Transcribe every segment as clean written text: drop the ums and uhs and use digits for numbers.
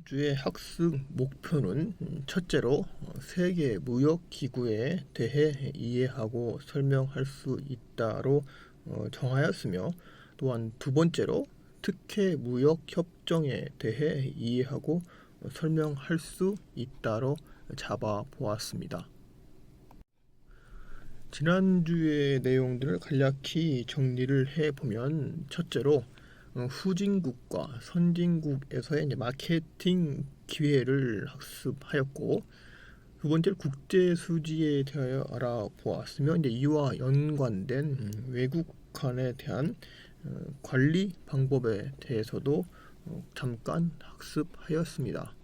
주의 학습 목표는 첫째로 세계 무역 기구에 대해 이해하고 설명할 수 있다로 정하였으며, 또한 두 번째로 특혜 무역 협정에 대해 이해하고 설명할 수 있다로 잡아 보았습니다. 지난주의 내용들을 간략히 정리를 해보면, 첫째로 후진국과 선진국에서의 마케팅 기회를 학습하였고, 두 번째로 국제 수지에 대하여 알아보았으며, 이와 연관된 외국 간에 대한 관리 방법에 대해서도 잠깐 학습하였습니다.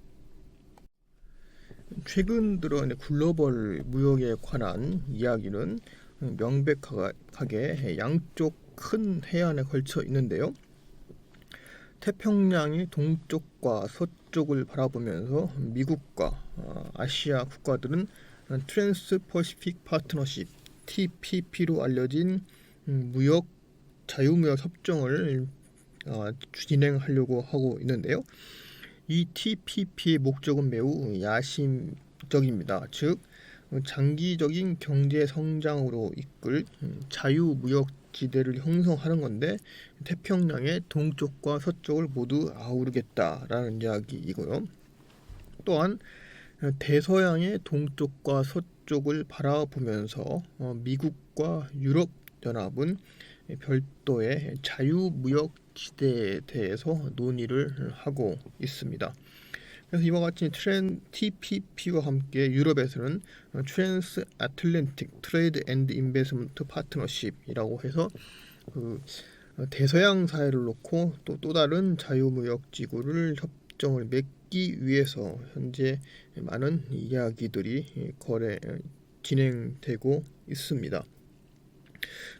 최근 들어 글로벌 무역에 관한 이야기는 명백하게 양쪽 큰 해안에 걸쳐 있는데요. 태평양의 동쪽과 서쪽을 바라보면서 미국과 아시아 국가들은 트랜스 퍼시픽 파트너십 TPP로 알려진 자유무역 협정을 진행하려고 하고 있는데요. 이 TPP의 목적은 매우 야심적입니다. 즉, 장기적인 경제 성장으로 이끌 자유무역지대를 형성하는 건데, 태평양의 동쪽과 서쪽을 모두 아우르겠다라는 이야기이고요. 또한 대서양의 동쪽과 서쪽을 바라보면서 미국과 유럽연합은 별도의 자유무역지대에 대해서 논의를 하고 있습니다. 그래서 이와 같이 TPP와 함께 유럽에서는 트랜스 아틀랜틱 트레이드 앤드 인베스트먼트 파트너십이라고 해서 대서양 사회를 놓고 또 다른 자유무역 지구를 협정을 맺기 위해서 현재 많은 이야기들이 진행되고 있습니다.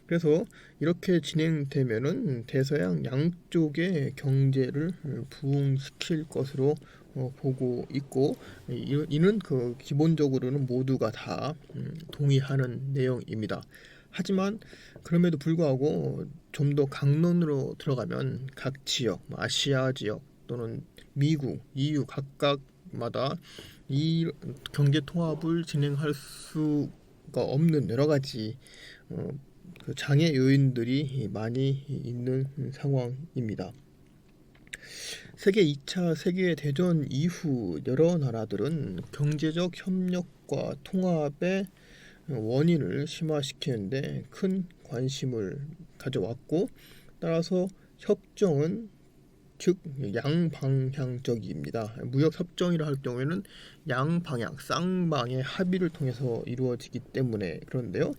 그래서 이렇게 진행되면은 대서양 양쪽의 경제를 부흥시킬 것으로 보고 있고, 이는 기본적으로는 모두가 다 동의하는 내용입니다. 하지만 그럼에도 불구하고 좀 더 강론으로 들어가면 각 지역, 아시아 지역 또는 미국, EU 각각마다 이 경제 통합을 진행할 수가 없는 여러 가지 장애 요인들이 많이 있는 상황입니다. 세계 2차 세계대전 이후 여러 나라들은 경제적 협력과 통합의 원인을 심화시키는데 큰 관심을 가져왔고, 따라서 협정은 즉 양방향적입니다. 무역협정이라 할 경우에는 양방향, 쌍방의 합의를 통해서 이루어지기 때문에 그런데요.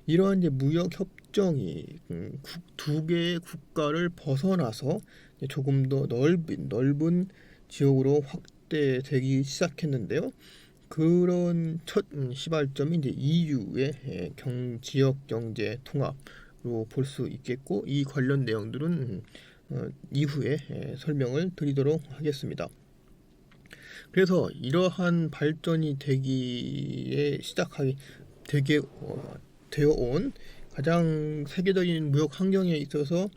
이러한 무역 협정이 두 개의 국가를 벗어나서 조금 더 넓은 지역으로 확대되기 시작했는데요. 그런 첫 시발점이 EU의 지역 경제 통합으로 볼 수 있겠고, 이 관련 내용들은 이후에 설명을 드리도록 하겠습니다. 그래서 이러한 발전이 되어 온 가장 세계적인 무역 환경에 있어서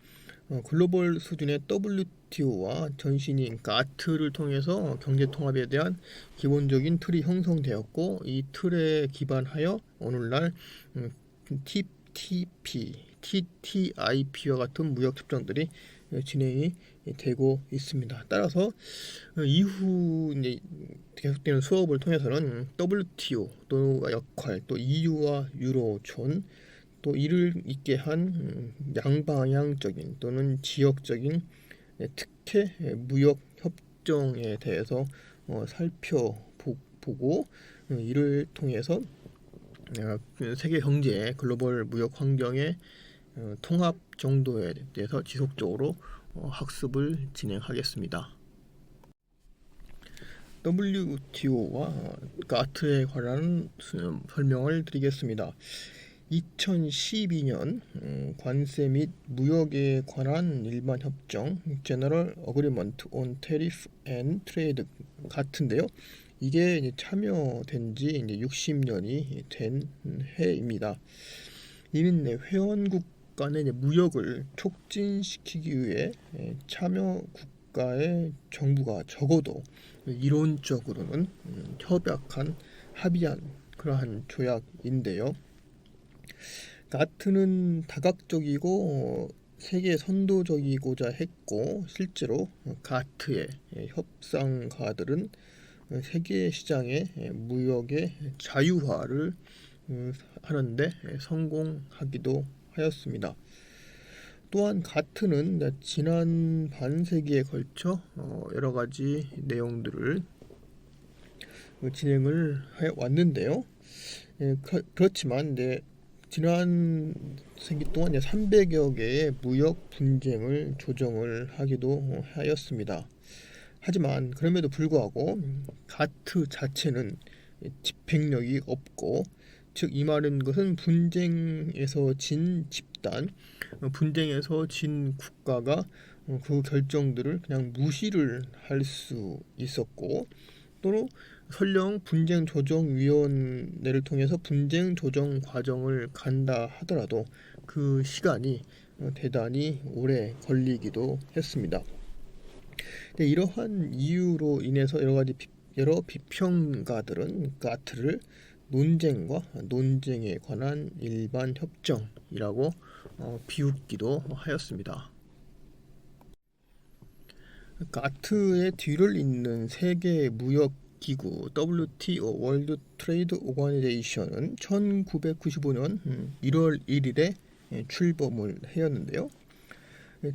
글로벌 수준의 WTO와 전신인 가트를 통해서 경제 통합에 대한 기본적인 틀이 형성되었고, 이 틀에 기반하여 오늘날 TTP, TTIP와 같은 무역 협정들이 진행이 되고 있습니다. 따라서 이후 계속되는 수업을 통해서는 WTO 또는 역할, 또 EU와 유로존, 또 이를 잇게 한 양방향적인 또는 지역적인 특혜 무역 협정에 대해서 살펴보고, 이를 통해서 세계 경제의 글로벌 무역 환경의 통합 정도에 대해서 지속적으로 학습을 진행하겠습니다. WTO와 가트에 관한 설명을 드리겠습니다. 2012년 관세 및 무역에 관한 일반 협정 General Agreement on Tariff and Trade 같은데요. 이게 참여된 지 60년이 된 해입니다. 이는 회원국 간의 무역을 촉진시키기 위해 참여 국가의 정부가 적어도 이론적으로는 합의한 그러한 조약인데요. 가트는 다각적이고 세계 선도적이고자 했고, 실제로 가트의 협상가들은 세계 시장의 무역의 자유화를 하는데 성공하기도 하였습니다. 또한 가트는 지난 반세기에 걸쳐 여러 가지 내용들을 진행을 해 왔는데요. 그렇지만 지난 세기 동안 300여 개의 무역 분쟁을 조정을 하기도 하였습니다. 하지만 그럼에도 불구하고 가트 자체는 집행력이 없고, 즉 이 말은 것은 분쟁에서 진 집단, 분쟁에서 진 국가가 그 결정들을 그냥 무시를 할 수 있었고, 또는 설령 분쟁 조정 위원회를 통해서 분쟁 조정 과정을 간다 하더라도 그 시간이 대단히 오래 걸리기도 했습니다. 이러한 이유로 인해서 여러 비평가들은 가트를 논쟁과 논쟁에 관한 일반 협정이라고 비웃기도 하였습니다. 가트의 뒤를 잇는 세계 무역 기구 WTO 월드 트레이드 오거니제이션은 1995년 1월 1일에 출범을 하였는데요.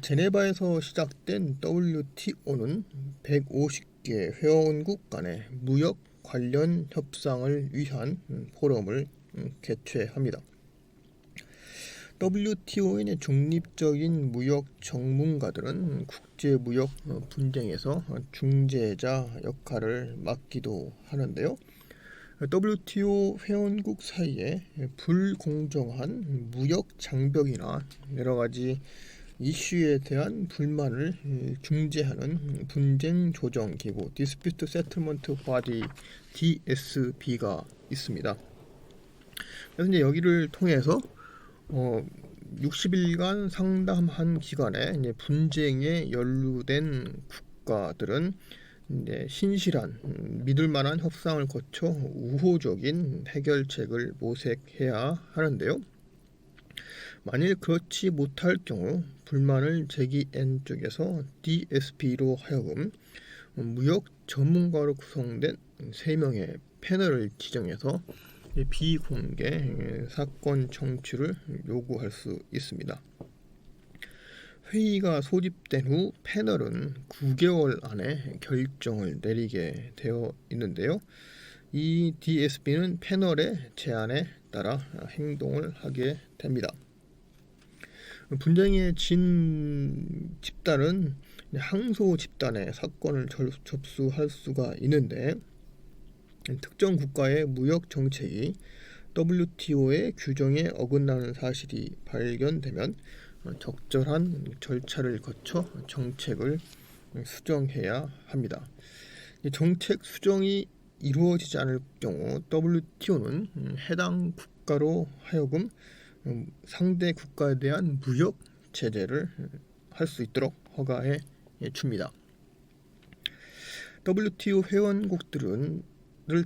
제네바에서 시작된 WTO는 150개 회원국 간의 무역 관련 협상을 위한 포럼을 개최합니다. WTO의 중립적인 무역 전문가들은 국제 무역 분쟁에서 중재자 역할을 맡기도 하는데요. WTO 회원국 사이에 불공정한 무역 장벽이나 여러 가지 이슈에 대한 불만을 중재하는 분쟁 조정 기구 Dispute Settlement Body DSB가 있습니다. 그래서 이제 여기를 통해서 60일간 상담한 기간에 분쟁에 연루된 국가들은 신실한 믿을만한 협상을 거쳐 우호적인 해결책을 모색해야 하는데요. 만일 그렇지 못할 경우 불만을 제기한 쪽에서 DSB로 하여금 무역 전문가로 구성된 3명의 패널을 지정해서 비공개 사건 청취를 요구할 수 있습니다. 회의가 소집된 후 패널은 9개월 안에 결정을 내리게 되어 있는데요. 이 DSB는 패널의 제안에 따라 행동을 하게 됩니다. 분쟁에 진 집단은 항소 집단의 사건을 접수할 수가 있는데, 특정 국가의 무역 정책이 WTO의 규정에 어긋나는 사실이 발견되면 적절한 절차를 거쳐 정책을 수정해야 합니다. 정책 수정이 이루어지지 않을 경우 WTO는 해당 국가로 하여금 상대 국가에 대한 무역 제재를 할 수 있도록 허가해 줍니다. WTO 회원국들을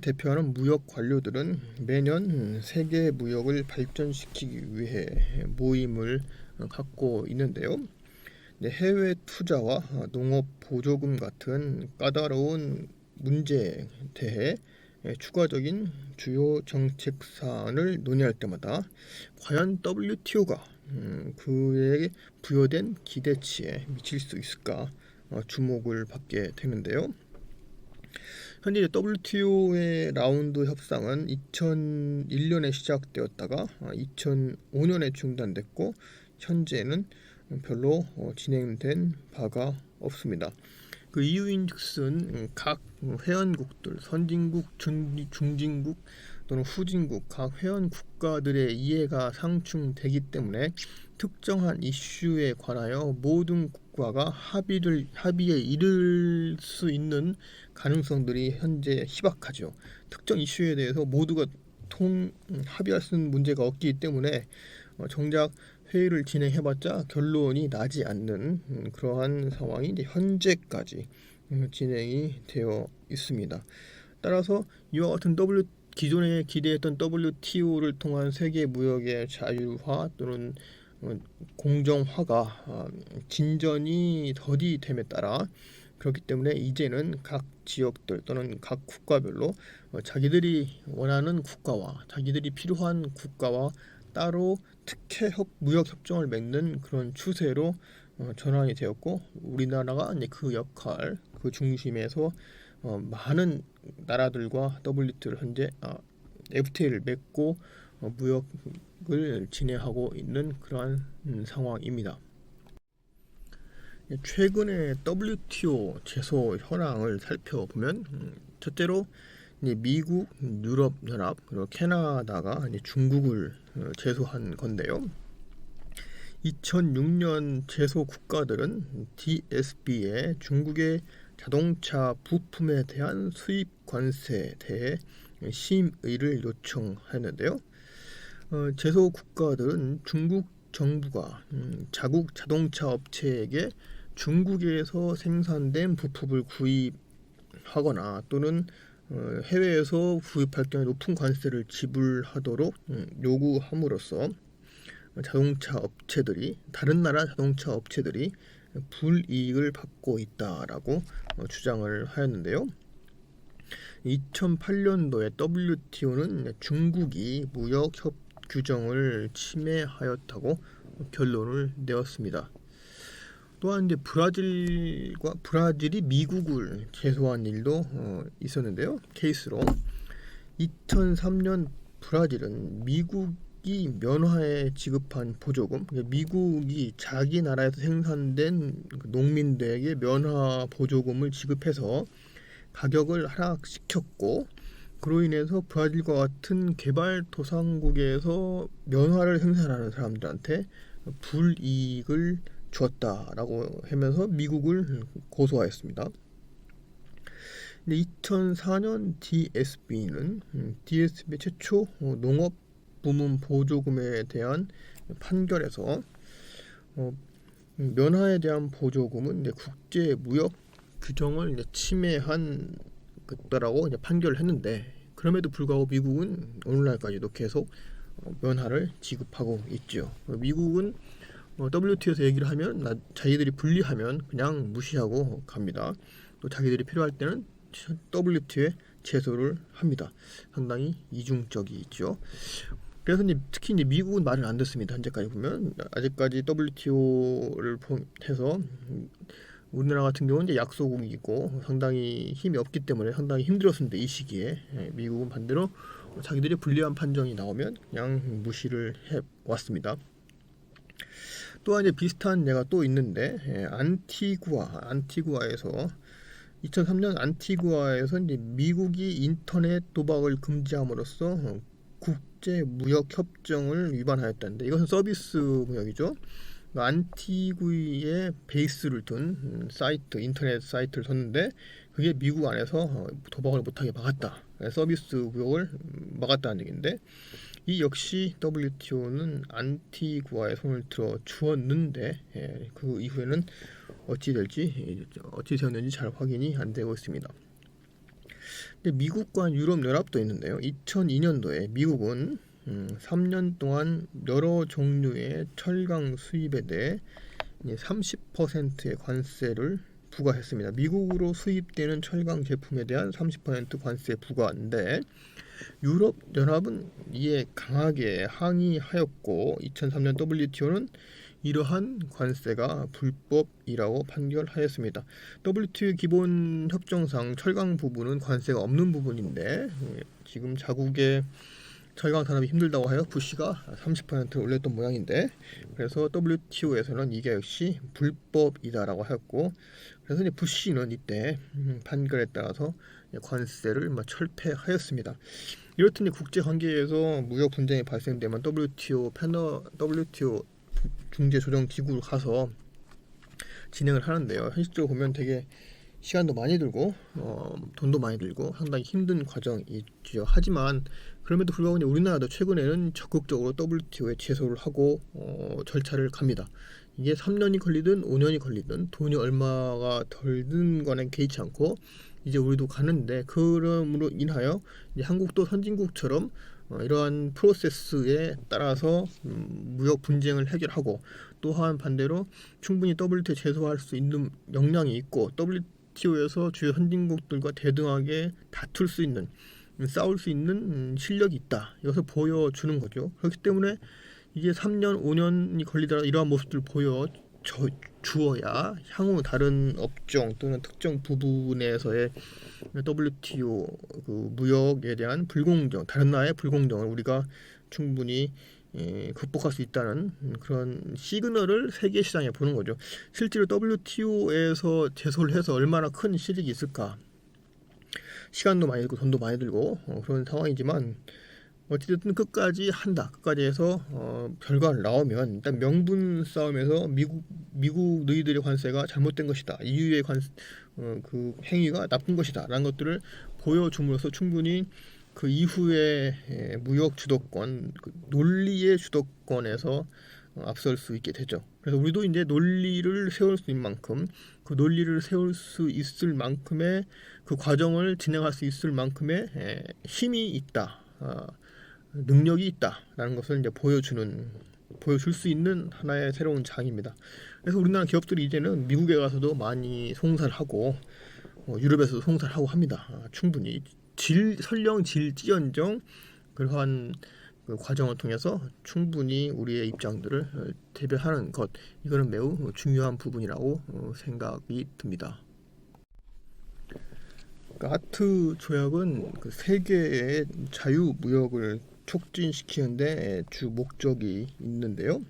대표하는 무역 관료들은 매년 세계 무역을 발전시키기 위해 모임을 갖고 있는데요. 해외 투자와 농업 보조금 같은 까다로운 문제에 대해 추가적인 주요 정책 사안을 논의할 때마다 과연 WTO가 그에게 부여된 기대치에 미칠 수 있을까 주목을 받게 되는데요. 현재 WTO의 라운드 협상은 2001년에 시작되었다가 2005년에 중단됐고, 현재는 별로 진행된 바가 없습니다. 그 이유인즉슨 각 회원국들, 선진국, 중진국 또는 후진국 각 회원 국가들의 이해가 상충되기 때문에 특정한 이슈에 관하여 모든 국가가 합의에 이를 수 있는 가능성들이 현재 희박하죠. 특정 이슈에 대해서 모두가 합의할 수 있는 문제가 없기 때문에 정작 회의를 진행해봤자 결론이 나지 않는 그러한 상황이 이제 현재까지 진행이 되어 있습니다. 따라서 이와 같은 기존에 기대했던 WTO를 통한 세계 무역의 자율화 또는 공정화가 진전이 더디됨에 따라, 그렇기 때문에 이제는 각 지역들 또는 각 국가별로 자기들이 원하는 국가와 자기들이 필요한 국가와 따로 특혜 무역 협정을 맺는 그런 추세로 전환이 되었고, 우리나라가 이제 그 역할, 그 중심에서 많은 나라들과 WTO를 현재 FTA를 맺고 무역을 진행하고 있는 그러한 상황입니다. 최근에 WTO 제소 현황을 살펴보면 첫째로 미국, 유럽연합, 그리고 캐나다가 중국을 제소한 건데요. 2006년 제소 국가들은 DSB에 중국의 자동차 부품에 대한 수입 관세에 대해 심의를 요청했는데요. 제소 국가들은 중국 정부가 자국 자동차 업체에게 중국에서 생산된 부품을 구입하거나 또는 해외에서 구입할 경우 높은 관세를 지불하도록 요구함으로써 자동차 업체들이, 다른 나라 자동차 업체들이 불이익을 받고 있다라고 주장을 하였는데요. 2008년도에 WTO는 중국이 무역 규정을 침해하였다고 결론을 내었습니다. 또한 이제 브라질이 미국을 제소한 일도 있었는데요. 케이스로 2003년 브라질은 미국이 면화에 지급한 보조금, 미국이 자기 나라에서 생산된 농민들에게 면화 보조금을 지급해서 가격을 하락시켰고, 그로 인해서 브라질과 같은 개발도상국에서 면화를 생산하는 사람들한테 불이익을 주었다라고 하면서 미국을 고소하였습니다. 2004년 DSB는 DSB 최초 농업 부문 보조금에 대한 판결에서 면화에 대한 보조금은 국제 무역 규정을 침해한 거라고 판결을 했는데, 그럼에도 불구하고 미국은 오늘날까지도 계속 면화를 지급하고 있죠. 미국은 WTO에서 얘기를 하면 자기들이 불리하면 그냥 무시하고 갑니다. 또 자기들이 필요할 때는 WTO에 제소를 합니다. 상당히 이중적이죠. 그래서 특히 미국은 말을 안 듣습니다. 현재까지 보면 아직까지 WTO를 해서 우리나라 같은 경우는 이제 약소국이고 상당히 힘이 없기 때문에 상당히 힘들었습니다. 이 시기에 미국은 반대로 자기들이 불리한 판정이 나오면 그냥 무시를 해 왔습니다. 또한 이제 비슷한 예가 또 있는데, 안티구아에서 2003년 안티구아에서 이제 미국이 인터넷 도박을 금지함으로써 국제 무역 협정을 위반하였다는데, 이것은 서비스 무역이죠. 안티구이에 베이스를 둔 사이트, 인터넷 사이트를 뒀는데 그게 미국 안에서 도박을 못하게 막았다, 서비스 무역을 막았다는 얘기인데, 이 역시 WTO는 안티구아에 손을 들어 주었는데 그 이후에는 어찌 되었는지 잘 확인이 안 되고 있습니다. 근데 미국과 유럽연합도 있는데요. 2002년도에 미국은 3년 동안 여러 종류의 철강 수입에 대해 30%의 관세를 부과했습니다. 미국으로 수입되는 철강 제품에 대한 30% 관세 부과인데, 유럽연합은 이에 강하게 항의하였고 2003년 WTO는 이러한 관세가 불법이라고 판결하였습니다. WTO 기본 협정상 철강 부분은 관세가 없는 부분인데, 지금 자국의 철강 산업이 힘들다고 하여 부시가 30%를 올렸던 모양인데, 그래서 WTO에서는 이게 역시 불법이다라고 하였고, 그래서 이제 부시는 이때 판결에 따라서 관세를 철폐하였습니다. 이렇듯 국제 관계에서 무역 분쟁이 발생되면 WTO 중재 조정 기구로 가서 진행을 하는데요. 현실적으로 보면 되게 시간도 많이 들고 돈도 많이 들고 상당히 힘든 과정이죠. 하지만 그럼에도 불구하고 이제 우리나라도 최근에는 적극적으로 WTO에 제소를 하고 절차를 갑니다. 이게 3년이 걸리든 5년이 걸리든 돈이 얼마가 덜 든 거는 개의치 않고 이제 우리도 가는데, 그럼으로 인하여 이제 한국도 선진국처럼 이러한 프로세스에 따라서 무역 분쟁을 해결하고, 또한 반대로 충분히 WTO에 제소할 수 있는 역량이 있고 WTO에서 주요 선진국들과 대등하게 다툴 수 있는, 싸울 수 있는 실력이 있다, 이것을 보여주는 거죠. 그렇기 때문에 이게 3년, 5년이 걸리더라도 이러한 모습들을 주어야 향후 다른 업종 또는 특정 부분에서의 WTO 그 무역에 대한 불공정, 다른 나라의 불공정을 우리가 충분히 극복할 수 있다는 그런 시그널을 세계 시장에 보는 거죠. 실제로 WTO에서 제소를 해서 얼마나 큰 실익이 있을까? 시간도 많이 들고 돈도 많이 들고 그런 상황이지만, 어찌됐든 끝까지 한다. 끝까지 해서 결과를 나오면 일단 명분 싸움에서 미국 너희들의 관세가 잘못된 것이다, EU의 그 행위가 나쁜 것이다 라는 것들을 보여줌으로써 충분히 그 이후에 무역 주도권, 그 논리의 주도권에서 앞설 수 있게 되죠. 그래서 우리도 이제 논리를 세울 수 있는 만큼, 그 논리를 세울 수 있을 만큼의 그 과정을 진행할 수 있을 만큼의 힘이 있다, 능력이 있다라는 것을 이제 보여줄 수 있는 하나의 새로운 장입니다. 그래서 우리나라 기업들이 이제는 미국에 가서도 많이 송사를 하고 유럽에서도 송사를 하고 합니다. 충분히 설령 질지언정 그러한 그 과정을 통해서 충분히 우리의 입장들을 대변하는 것, 이거는 매우 중요한 부분이라고 생각이 듭니다. 가트 조약은 그 세계의 자유무역을 촉진시키는데 주 목적이 있는데요.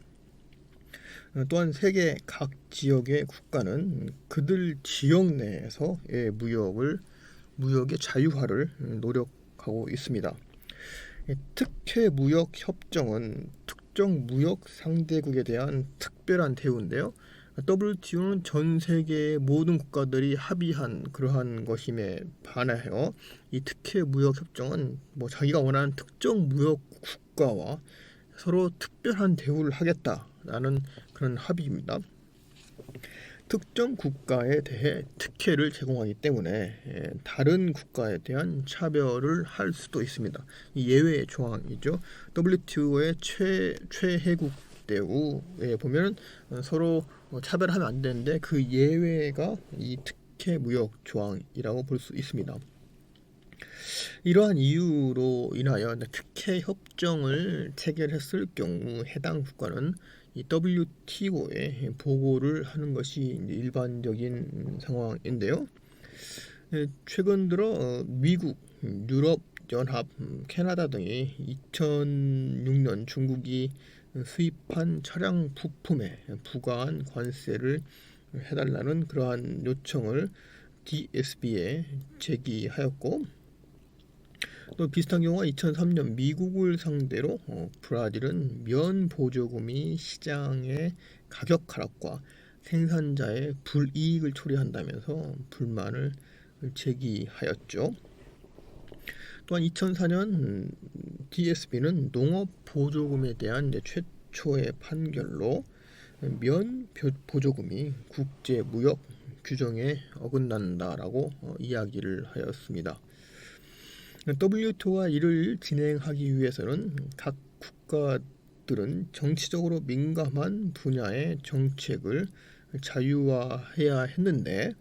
또한 세계 각 지역의 국가는 그들 지역 내에서의 무역의 자유화를 노력하고 있습니다. 특혜 무역 협정은 특정 무역 상대국에 대한 특별한 대우인데요. WTO는 전 세계의 모든 국가들이 합의한 그러한 것임에 반하여 이 특혜 무역 협정은 자기가 원하는 특정 무역 국가와 서로 특별한 대우를 하겠다라는 그런 합의입니다. 특정 국가에 대해 특혜를 제공하기 때문에 다른 국가에 대한 차별을 할 수도 있습니다. 이 예외의 조항이죠. WTO의 최혜국 대우에 보면 서로 차별하면 안 되는데, 그 예외가 이 특혜 무역 조항이라고 볼 수 있습니다. 이러한 이유로 인하여 특혜 협정을 체결했을 경우 해당 국가는 이 WTO에 보고를 하는 것이 일반적인 상황인데요. 최근 들어 미국, 유럽 연합, 캐나다 등이 2006년 중국이 수입한 차량 부품에 부과한 관세를 해달라는 그러한 요청을 DSB에 제기하였고, 또 비슷한 경우가 2003년 미국을 상대로 브라질은 면 보조금이 시장의 가격 하락과 생산자의 불이익을 초래한다면서 불만을 제기하였죠. 또한 2004년 DSB는 농업 보조금에 대한 최초의 판결로 면 보조금이 국제 무역 규정에 어긋난다라고 이야기를 하였습니다. WTO와 이를 진행하기 위해서는 각 국가들은 정치적으로 민감한 분야의 정책을 자유화해야 했는데,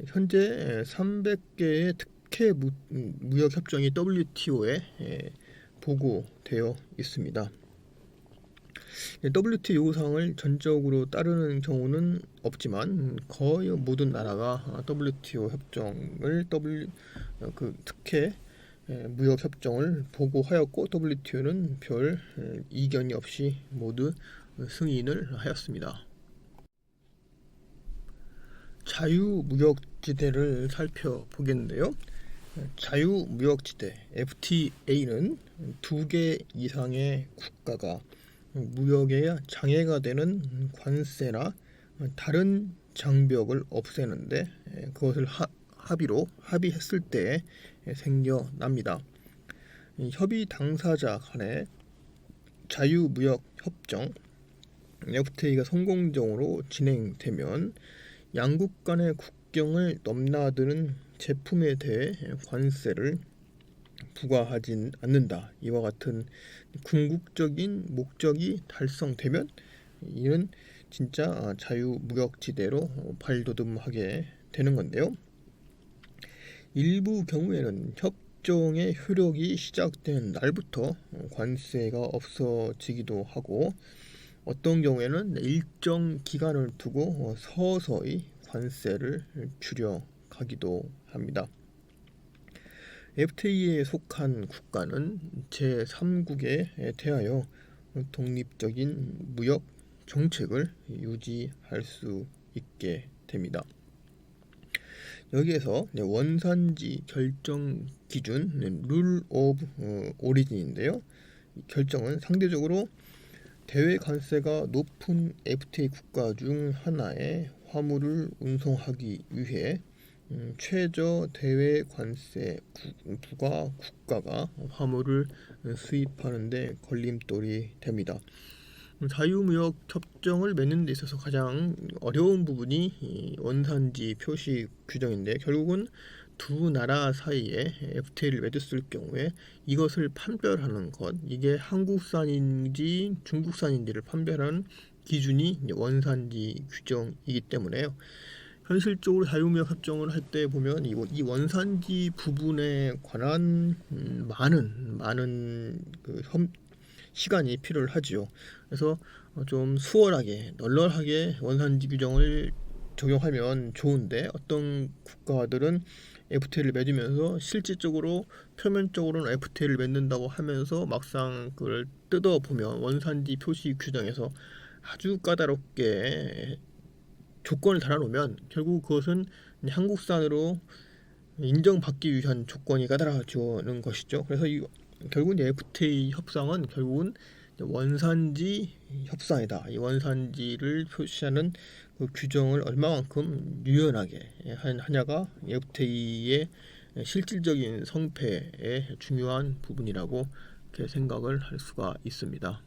현재 300개의 특혜 무역 협정이 WTO에 보고되어 있습니다. WTO 요구사항을 전적으로 따르는 경우는 없지만 거의 모든 나라가 WTO 협정을 그 특혜 무역 협정을 보고하였고, WTO는 별 이견이 없이 모두 승인을 하였습니다. 자유무역지대를 살펴보겠는데요. 자유무역지대 FTA는 2개 이상의 국가가 무역에 장애가 되는 관세나 다른 장벽을 없애는데 그것을 합의했을 때 생겨납니다. 이 협의 당사자 간의 자유무역 협정 FTA가 성공적으로 진행되면 양국 간의 국경을 넘나드는 제품에 대해 관세를 부과하진 않는다. 이와 같은 궁극적인 목적이 달성되면 이는 진짜 자유무역지대로 발돋움하게 되는 건데요. 일부 경우에는 협정의 효력이 시작된 날부터 관세가 없어지기도 하고 어떤 경우에는 일정 기간을 두고 서서히 관세를 줄여가기도 합니다. FTA에 속한 국가는 제3국에 대하여 독립적인 무역 정책을 유지할 수 있게 됩니다. 여기에서 원산지 결정 기준 룰 오브 오리진인데요. 결정은 상대적으로 대외 관세가 높은 FTA 국가 중 하나에 화물을 운송하기 위해 최저 대외 관세 부과 국가가 화물을 수입하는 데 걸림돌이 됩니다. 자유무역 협정을 맺는 데 있어서 가장 어려운 부분이 원산지 표시 규정인데 결국은 두 나라 사이에 FTA를 맺었을 경우에 이것을 판별하는 것, 이게 한국산인지 중국산인지를 판별하는 기준이 원산지 규정이기 때문에요. 현실적으로 자유무역 협정을 할 때 보면 이 원산지 부분에 관한 많은 시간이 필요하지요. 그래서 좀 수월하게 널널하게 원산지 규정을 적용하면 좋은데 어떤 국가들은 FTA를 맺으면서 실질적으로 표면적으로는 FTA를 맺는다고 하면서 막상 그걸 뜯어보면 원산지 표시 규정에서 아주 까다롭게 조건을 달아놓으면 결국 그것은 한국산으로 인정받기 위한 조건이 까다로워지는 것이죠. 그래서 결국은 FTA 협상은 결국은 원산지 협상이다. 이 원산지를 표시하는 그 규정을 얼마만큼 유연하게 하냐가 FTA의 실질적인 성패의 중요한 부분이라고 이렇게 생각을 할 수가 있습니다.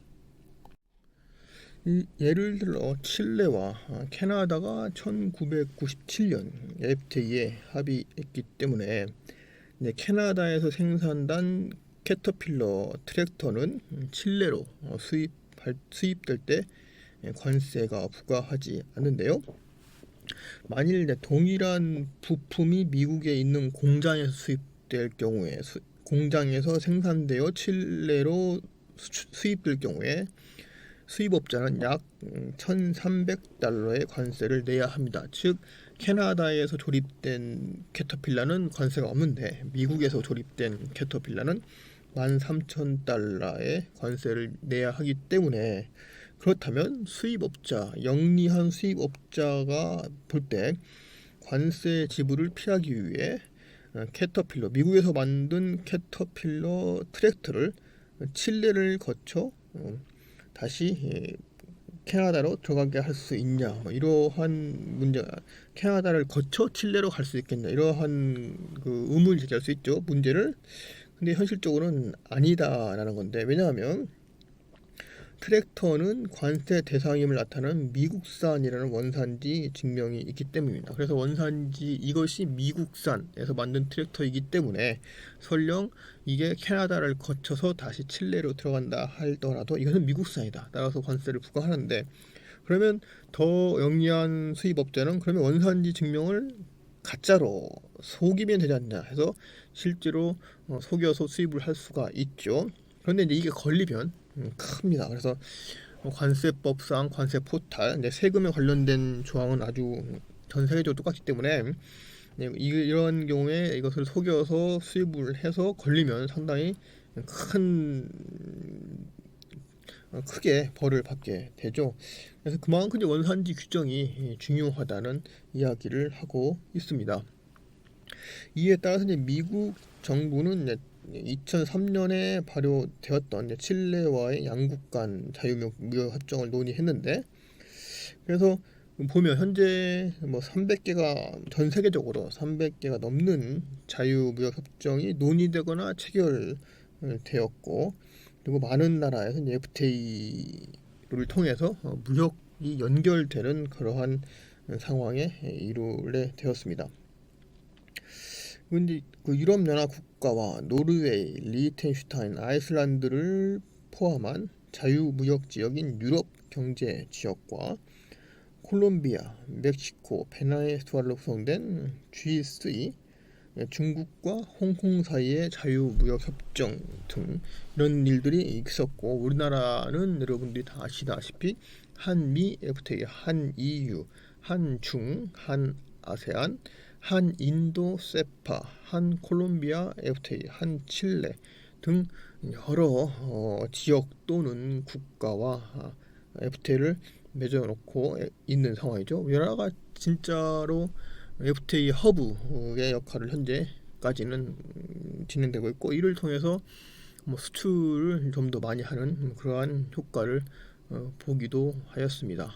예를 들어 칠레와 캐나다가 1997년 FTA에 합의했기 때문에 캐나다에서 생산된 캐터필러 트랙터는 칠레로 수입될 때 관세가 부과하지 않는데요. 만일 동일한 부품이 미국에 있는 공장에서 수입될 경우에 공장에서 생산되어 칠레로 수입될 경우에 수입업자는 약 1,300달러의 관세를 내야 합니다. 즉 캐나다에서 조립된 캐터필러는 관세가 없는데 미국에서 조립된 캐터필러는 13,000달러의 관세를 내야 하기 때문에 그렇다면 영리한 수입업자가 볼 때 관세 지불을 피하기 위해 미국에서 만든 캐터필러 트랙터를 칠레를 거쳐 다시 캐나다로 들어가게 할 수 있냐, 이러한 문제가 캐나다를 거쳐 칠레로 갈 수 있겠냐, 이러한 의문을 제기할 수 있죠, 문제를. 근데 현실적으로는 아니다라는 건데, 왜냐하면 트랙터는 관세 대상임을 나타내는 미국산이라는 원산지 증명이 있기 때문입니다. 그래서 이것이 미국산에서 만든 트랙터이기 때문에 설령 이게 캐나다를 거쳐서 다시 칠레로 들어간다 하더라도 이것은 미국산이다. 따라서 관세를 부과하는데, 그러면 더 영리한 수입업자는 그러면 원산지 증명을 가짜로 속이면 되지 않냐 해서 실제로 속여서 수입을 할 수가 있죠. 그런데 이제 이게 걸리면 큽니다. 그래서 관세법상 관세 포탈, 세금에 관련된 조항은 아주 전 세계적으로 똑같기 때문에 이런 경우에 이것을 속여서 수입을 해서 걸리면 상당히 크게 벌을 받게 되죠. 그래서 그만큼 이제 원산지 규정이 중요하다는 이야기를 하고 있습니다. 이에 따라서 이제 미국 정부는 2003년에 발효되었던 칠레와의 양국 간 자유무역 협정을 논의했는데, 그래서 보면 현재 뭐 300개가 전 세계적으로 300개가 넘는 자유무역 협정이 논의되거나 체결되었고, 그리고 많은 나라에서 이제 FTA를 통해서 무역이 연결되는 그러한 상황에 이르게 되었습니다. 그런데 그 유럽연합 국가와 노르웨이, 리히텐슈타인, 아이슬란드를 포함한 자유무역 지역인 유럽 경제 지역과 콜롬비아, 멕시코, 베네수엘라로 구성된 G3, 중국과 홍콩 사이의 자유무역 협정 등 이런 일들이 있었고, 우리나라는 여러분들이 다 아시다시피 한미 FTA, 한EU, 한중, 한아세안, 한인도 세파, 한콜롬비아 FTA, 한칠레 등 여러 지역 또는 국가와 FTA를 맺어놓고 있는 상황이죠. 우리나라가 진짜로 FTA 허브의 역할을 현재까지는 진행되고 있고, 이를 통해서 뭐 수출을 좀 더 많이 하는 그러한 효과를 보기도 하였습니다.